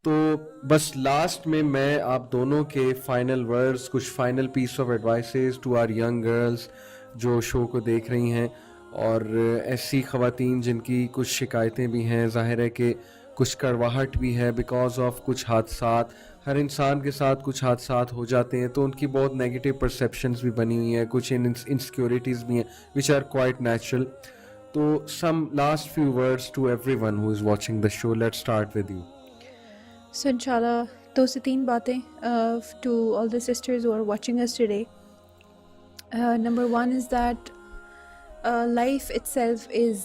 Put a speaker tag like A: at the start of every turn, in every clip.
A: تو بس لاسٹ میں آپ دونوں کے فائنل ورڈز، کچھ final piece of advices to our young girls جو شو کو دیکھ رہی ہیں، اور ایسی خواتین جن کی کچھ شکایتیں بھی ہیں، ظاہر ہے کہ کچھ کڑواہٹ بھی ہے بیکاز آف کچھ حادثات، ہر انسان کے ساتھ کچھ حادثات ہو جاتے ہیں تو ان کی بہت نیگیٹو پرسیپشنز بھی بنی ہوئی ہیں، کچھ انسیکیورٹیز بھی ہیں وچ آر کوائٹ نیچرل. تو some last few words to everyone who is watching the show. Let's start with you.
B: So انشاءاللہ 2 سے 3 باتیں to all the sisters who are watching us today. Number 1 is that life itself is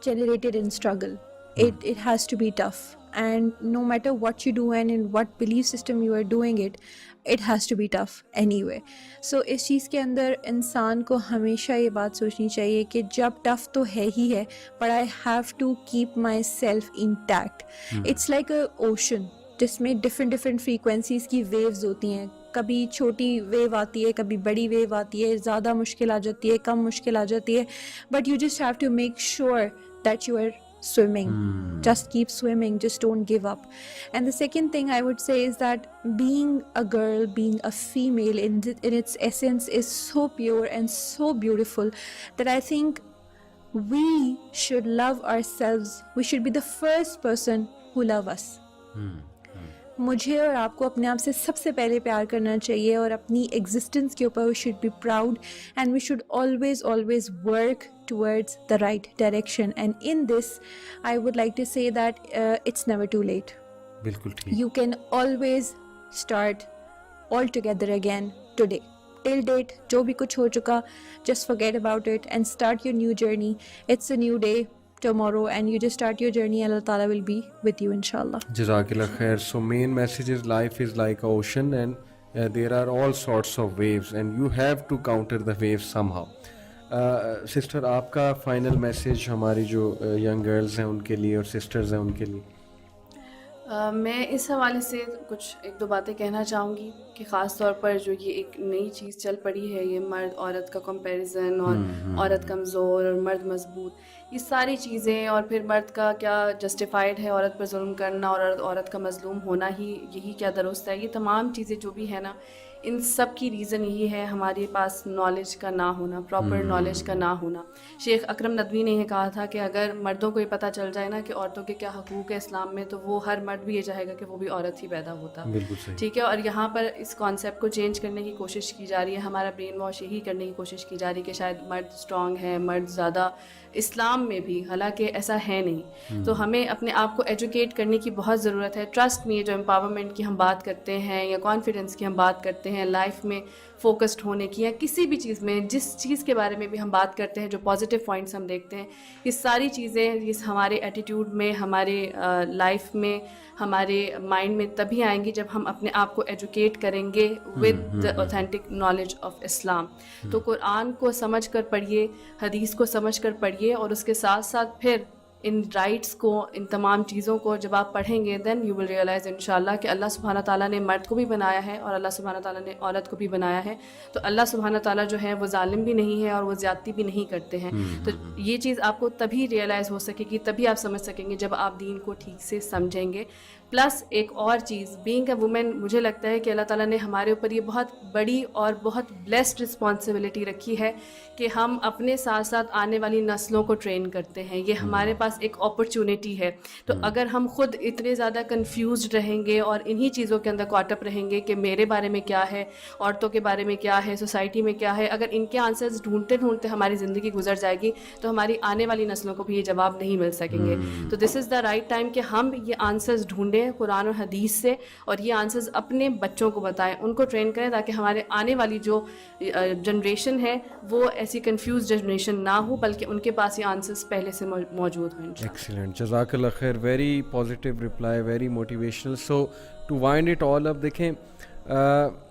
B: generated in struggle. It has to be tough, and no matter what you do and in what belief system you are doing it has to be tough anyway. So اس چیز کے اندر انسان کو ہمیشہ یہ بات سوچنی چاہیے کہ جب ٹف تو ہے ہی ہے but I have to keep myself intact. It's like a ocean جس میں ڈفرینٹ فریکوینسیز کی ویوز ہوتی ہیں. کبھی چھوٹی ویو آتی ہے، کبھی بڑی ویو آتی ہے، زیادہ مشکل آ جاتی ہے، کم مشکل آ جاتی ہے، but you just have to make sure that you are swimming. Just keep swimming, just don't give up. And the second thing I would say is that being a girl, being a female in its essence is so pure and so beautiful that I think we should love ourselves. We should be the first person who love us. مجھے اور آپ کو اپنے آپ سے سب سے پہلے پیار کرنا چاہیے اور اپنی ایگزسٹنس کے اوپر we should be proud and we should always work towards the right direction. And in this I would like to say that it's never too late.
A: بالکل ٹھیک.
B: You can always start all together again today. Till date جو بھی کچھ ہو چکا just forget about it and start your new journey. It's a new day tomorrow and you just start your journey. Allah Ta'ala will be with you inshallah.
A: Jazakallah khair. So main message is life is like an ocean and there are all sorts of waves and you have to counter the waves somehow. Sister آپ کا final message ہماری جو young girls ہیں ان کے لیے اور sisters ہیں ان کے لیے.
C: میں اس حوالے سے کچھ 1-2 باتیں کہنا چاہوں گی کہ خاص طور پر جو یہ ایک نئی چیز چل پڑی ہے، یہ مرد عورت کا کمپیریزن اور عورت کمزور اور مرد مضبوط، یہ ساری چیزیں، اور پھر مرد کا کیا جسٹیفائڈ ہے عورت پر ظلم کرنا اور عورت کا مظلوم ہونا ہی یہی کیا درست ہے، یہ تمام چیزیں جو بھی ہے نا، ان سب کی ریزن یہی ہے ہمارے پاس نالج کا نہ ہونا، پراپر نالج کا نہ ہونا. شیخ اکرم ندوی نے یہ کہا تھا کہ اگر مردوں کو یہ پتہ چل جائے نا کہ عورتوں کے کیا حقوق ہے اسلام میں، تو وہ ہر مرد بھی یہ چاہے گا کہ وہ بھی عورت ہی پیدا ہوتا. ٹھیک ہے. اور یہاں پر اس کانسیپٹ کو چینج کرنے کی کوشش کی جا رہی ہے، ہمارا برین واش یہی کرنے کی کوشش کی جا رہی ہے کہ شاید مرد اسٹرانگ ہے، مرد زیادہ اسلام میں بھی، حالانکہ ایسا ہے نہیں. تو ہمیں اپنے آپ کو ایجوکیٹ کرنے کی بہت ضرورت ہے. ٹرسٹ میں جو امپاورمنٹ کی ہم بات کرتے ہیں یا کانفیڈنس کی ہم بات کرتے ہیں، لائف میں فوکسڈ ہونے کی، یا کسی بھی چیز میں جس چیز کے بارے میں بھی ہم بات کرتے ہیں، جو پازیٹیو پوائنٹس ہم دیکھتے ہیں، یہ ساری چیزیں یہ ہمارے ایٹیٹیوڈ میں، ہمارے لائف میں، ہمارے مائنڈ میں تبھی آئیں گی جب ہم اپنے آپ کو ایجوکیٹ کریں گے with the authentic knowledge of Islam. تو قرآن کو سمجھ کر پڑھیے، حدیث کو سمجھ کر پڑھیے، اور اس کے ساتھ ساتھ پھر ان رائٹس کو، ان تمام چیزوں کو جب آپ پڑھیں گے دین یو ول ریئلائز انشاءاللہ کہ اللہ سبحانہ تعالیٰ نے مرد کو بھی بنایا ہے اور اللہ سبحانہ تعالیٰ نے عورت کو بھی بنایا ہے. تو اللہ سبحانہ تعالیٰ جو ہے وہ ظالم بھی نہیں ہے اور وہ زیادتی بھی نہیں کرتے ہیں. تو یہ چیز آپ کو تبھی ریئلائز ہو سکے گی، تبھی آپ سمجھ سکیں گے جب آپ دین کو ٹھیک سے سمجھیں گے. پلس ایک اور چیز، بینگ اے وومن، مجھے لگتا ہے کہ اللہ تعالیٰ نے ہمارے اوپر یہ بہت بڑی اور بہت بلیسڈ رسپانسبلٹی رکھی ہے کہ ہم اپنے ساتھ ساتھ آنے والی نسلوں کو ٹرین کرتے ہیں. یہ ہمارے پاس ایک اپرچونیٹی ہے. تو اگر ہم خود اتنے زیادہ کنفیوزڈ رہیں گے اور انہی چیزوں کے اندر کاٹ اپ رہیں گے کہ میرے بارے میں کیا ہے، عورتوں کے بارے میں کیا ہے، سوسائٹی میں کیا ہے، اگر ان کے آنسرز ڈھونڈتے ڈھونڈتے ہماری زندگی گزر جائے گی تو ہماری آنے والی نسلوں کو بھی یہ جواب نہیں مل سکیں گے. تو دس از دا رائٹ ٹائم کہ ہم یہ آنسرز ڈھونڈیں قرآن اور حدیث سے، اور یہ آنسرز اپنے بچوں کو بتائیں، ان کو ٹرین کریں، تاکہ ہمارے آنے والی جو جنریشن ہے وہ ایسی کنفیوز جنریشن نہ ہو، بلکہ ان کے پاس یہ آنسرز پہلے سے موجود ہوں.
A: ایکسیلنٹ، جزاک اللہ خیر. Very positive reply, very motivational. So to wind it all up, دیکھیں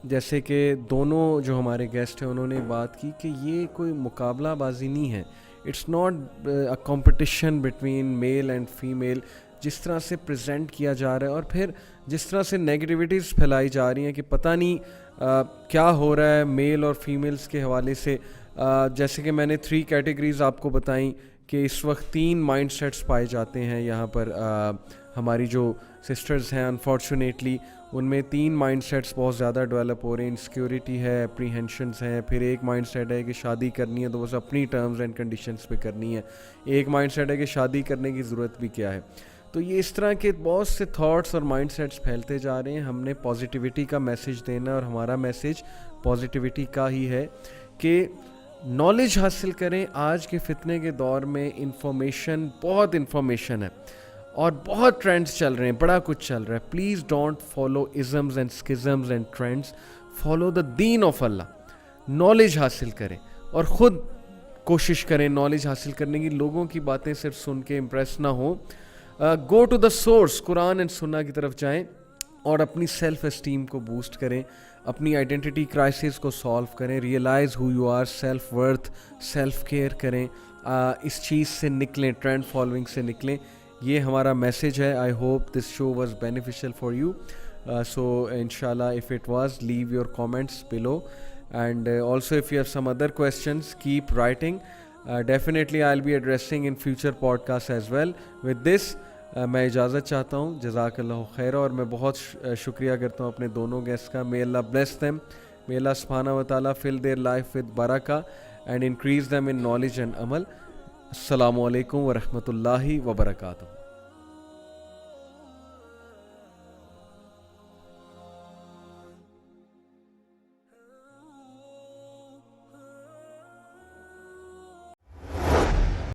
A: جیسے کہ دونوں جو ہمارے گیسٹ ہیں انہوں نے بات کی کہ یہ کوئی مقابلہ بازی نہیں ہے. It's not a competition between male and female جس طرح سے پریزنٹ کیا جا رہا ہے، اور پھر جس طرح سے نیگیٹیوٹیز پھیلائی جا رہی ہیں کہ پتہ نہیں کیا ہو رہا ہے میل اور فیمیلز کے حوالے سے. جیسے کہ میں نے 3 کیٹیگریز آپ کو بتائیں کہ اس وقت 3 مائنڈ سیٹس پائے جاتے ہیں یہاں پر ہماری جو سسٹرز ہیں انفارچونیٹلی ان میں 3 مائنڈ سیٹس بہت زیادہ ڈیولپ ہو رہے ہیں. انسیکیورٹی ہے, اپریہینشنس ہیں, پھر ایک مائنڈ سیٹ ہے کہ شادی کرنی ہے تو بس اپنی ٹرمز اینڈ کنڈیشنز پہ کرنی ہے, ایک مائنڈ سیٹ ہے کہ شادی کرنے کی ضرورت بھی کیا ہے. تو یہ اس طرح کے بہت سے تھاٹس اور مائنڈ سیٹس پھیلتے جا رہے ہیں. ہم نے پازیٹیوٹی کا میسیج دینا اور ہمارا میسیج پازیٹیوٹی کا ہی ہے کہ نالج حاصل کریں. آج کے فتنے کے دور میں بہت انفارمیشن ہے اور بہت ٹرینڈس چل رہے ہیں, بڑا کچھ چل رہا ہے. Please don't follow isms and schisms and trends, follow the دین آف اللہ. نالج حاصل کریں اور خود کوشش کریں نالج حاصل کرنے کی. لوگوں کی باتیں صرف سن کے امپریس نہ ہوں. Go to the source, Quran and Sunnah کی طرف جائیں اور اپنی سیلف اسٹیم کو بوسٹ کریں, اپنی آئیڈینٹی کرائسس کو سالو کریں, ریئلائز ہو you are, self worth, self care کریں. اس چیز سے نکلیں, ٹرینڈ فالوئنگ سے نکلیں. یہ ہمارا میسیج ہے. I hope this show was beneficial for you. So انشاءاللہ if it was, leave your comments below, and also if you have some other questions, keep writing. Definitely I'll be addressing in future podcasts as well. With this میں اجازت چاہتا ہوں. جزاک اللہ خیر. اور میں بہت شکریہ کرتا ہوں اپنے دونوں گیسٹ کا. May Allah bless them. May Allah subhanahu wa ta'ala fill their life with barakah and increase them in knowledge and amal. السلام علیکم ورحمۃ اللہ وبرکاتہ.